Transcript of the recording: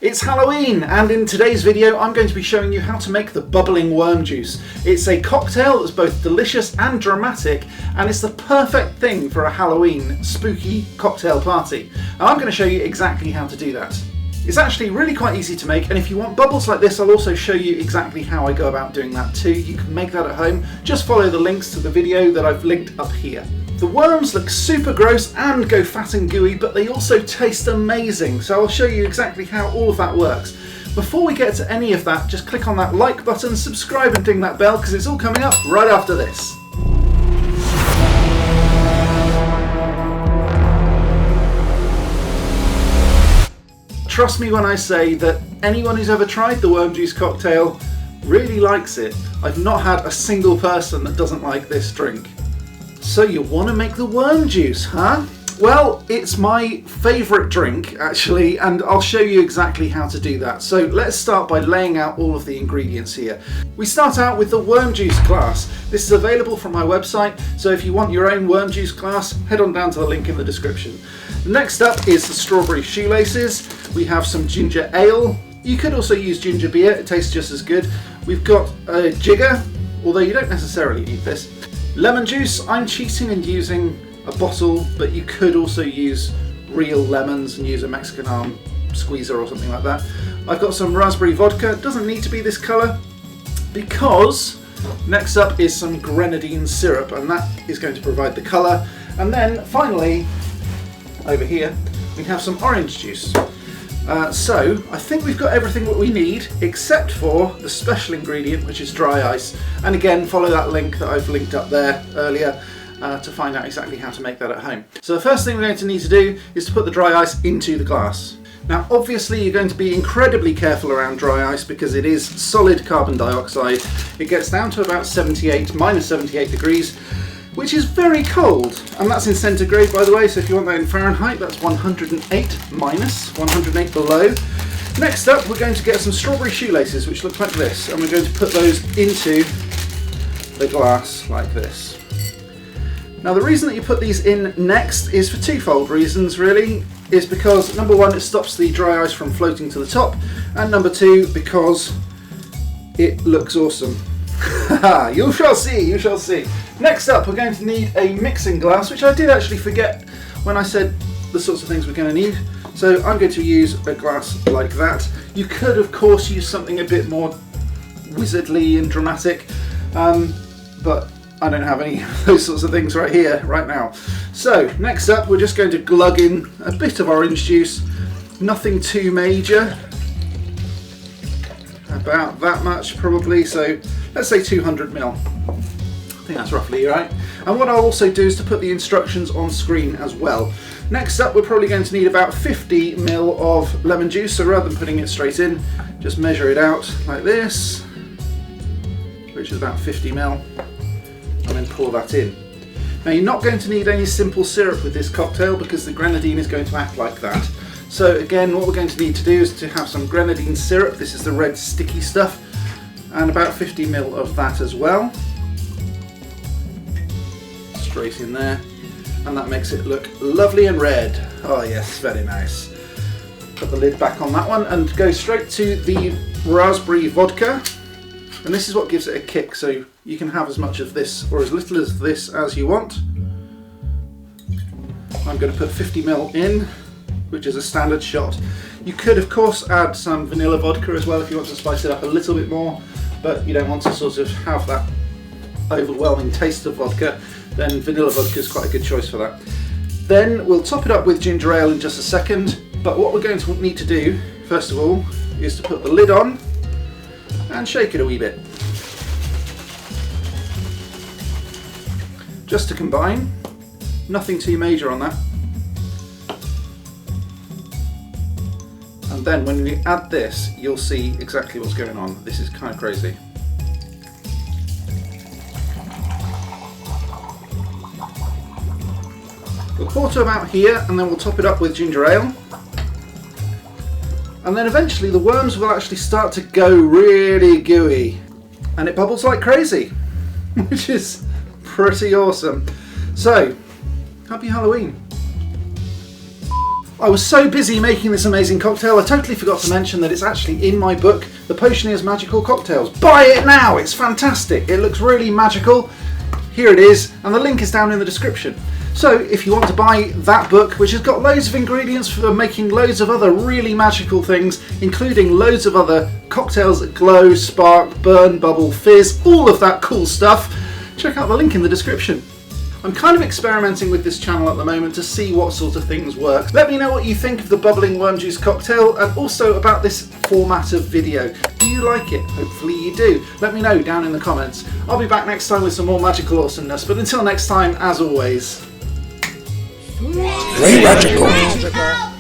It's Halloween, and in today's video I'm going to be showing you how to make the bubbling worm juice. It's a cocktail that's both delicious and dramatic, and it's the perfect thing for a Halloween spooky cocktail party. And I'm going to show you exactly how to do that. It's actually really quite easy to make, and if you want bubbles like this, I'll also show you exactly how I go about doing that too. You can make that at home. Just follow the links to the video that I've linked up here. The worms look super gross and go fat and gooey, but they also taste amazing, so I'll show you exactly how all of that works. Before we get to any of that, just click on that like button, subscribe and ding that bell, because it's all coming up right after this. Trust me when I say that anyone who's ever tried the worm juice cocktail really likes it. I've not had a single person that doesn't like this drink. So you want to make the worm juice, huh? Well, it's my favourite drink actually, and I'll show you exactly how to do that. So let's start by laying out all of the ingredients here. We start out with the worm juice glass. This is available from my website, so if you want your own worm juice glass, head on down to the link in the description. Next up is the strawberry shoelaces. We have some ginger ale. You could also use ginger beer, it tastes just as good. We've got a jigger, although you don't necessarily need this. Lemon juice, I'm cheating and using a bottle, but you could also use real lemons and use a Mexican arm squeezer or something like that. I've got some raspberry vodka, it doesn't need to be this colour, because next up is some grenadine syrup, and that is going to provide the colour. And then finally, over here, we have some orange juice. So I think we've got everything that we need except for the special ingredient, which is dry ice. And again, follow that link that I've linked up there earlier to find out exactly how to make that at home. So the first thing we're going to need to do is to put the dry ice into the glass. Now obviously you're going to be incredibly careful around dry ice because it is solid carbon dioxide. It gets down to about minus 78 degrees, which is very cold, and that's in centigrade by the way, so if you want that in Fahrenheit, that's 108 minus, 108 below. Next up, we're going to get some strawberry shoelaces, which look like this, and we're going to put those into the glass like this. Now the reason that you put these in next is for twofold reasons really, is because number one, it stops the dry ice from floating to the top, and number two, because it looks awesome. You shall see, you shall see. Next up, we're going to need a mixing glass, which I did actually forget when I said the sorts of things we're going to need. So I'm going to use a glass like that. You could, of course, use something a bit more wizardly and dramatic, but I don't have any of those sorts of things right here, right now. So next up, we're just going to glug in a bit of orange juice. Nothing too major. About that much probably, so let's say 200 ml. I think that's roughly right. And what I'll also do is to put the instructions on screen as well. Next up, we're probably going to need about 50 ml of lemon juice, so rather than putting it straight in, just measure it out like this, which is about 50 ml, and then pour that in. Now you're not going to need any simple syrup with this cocktail because the grenadine is going to act like that. So again, what we're going to need to do is to have some grenadine syrup. This is the red sticky stuff, and about 50 ml of that as well. Straight in there, and that makes it look lovely and red. Oh yes, very nice. Put the lid back on that one and go straight to the raspberry vodka, and this is what gives it a kick, so you can have as much of this or as little as this as you want. I'm going to put 50 ml in, which is a standard shot. You could of course add some vanilla vodka as well if you want to spice it up a little bit more, but you don't want to sort of have that overwhelming taste of vodka, then vanilla vodka is quite a good choice for that. Then we'll top it up with ginger ale in just a second, but what we're going to need to do first of all is to put the lid on and shake it a wee bit. Just to combine, nothing too major on that. And then when we add this, you'll see exactly what's going on. This is kind of crazy. We'll pour to about here, and then we'll top it up with ginger ale. And then eventually the worms will actually start to go really gooey. And it bubbles like crazy, which is pretty awesome. So, happy Halloween. I was so busy making this amazing cocktail, I totally forgot to mention that it's actually in my book, The Potioneer's Magical Cocktails. Buy it now! It's fantastic! It looks really magical. Here it is, and the link is down in the description. So if you want to buy that book, which has got loads of ingredients for making loads of other really magical things, including loads of other cocktails that glow, spark, burn, bubble, fizz, all of that cool stuff, check out the link in the description. I'm kind of experimenting with this channel at the moment to see what sort of things work. Let me know what you think of the bubbling worm juice cocktail and also about this format of video. Do you like it? Hopefully you do. Let me know down in the comments. I'll be back next time with some more magical awesomeness, but until next time, as always, Magical.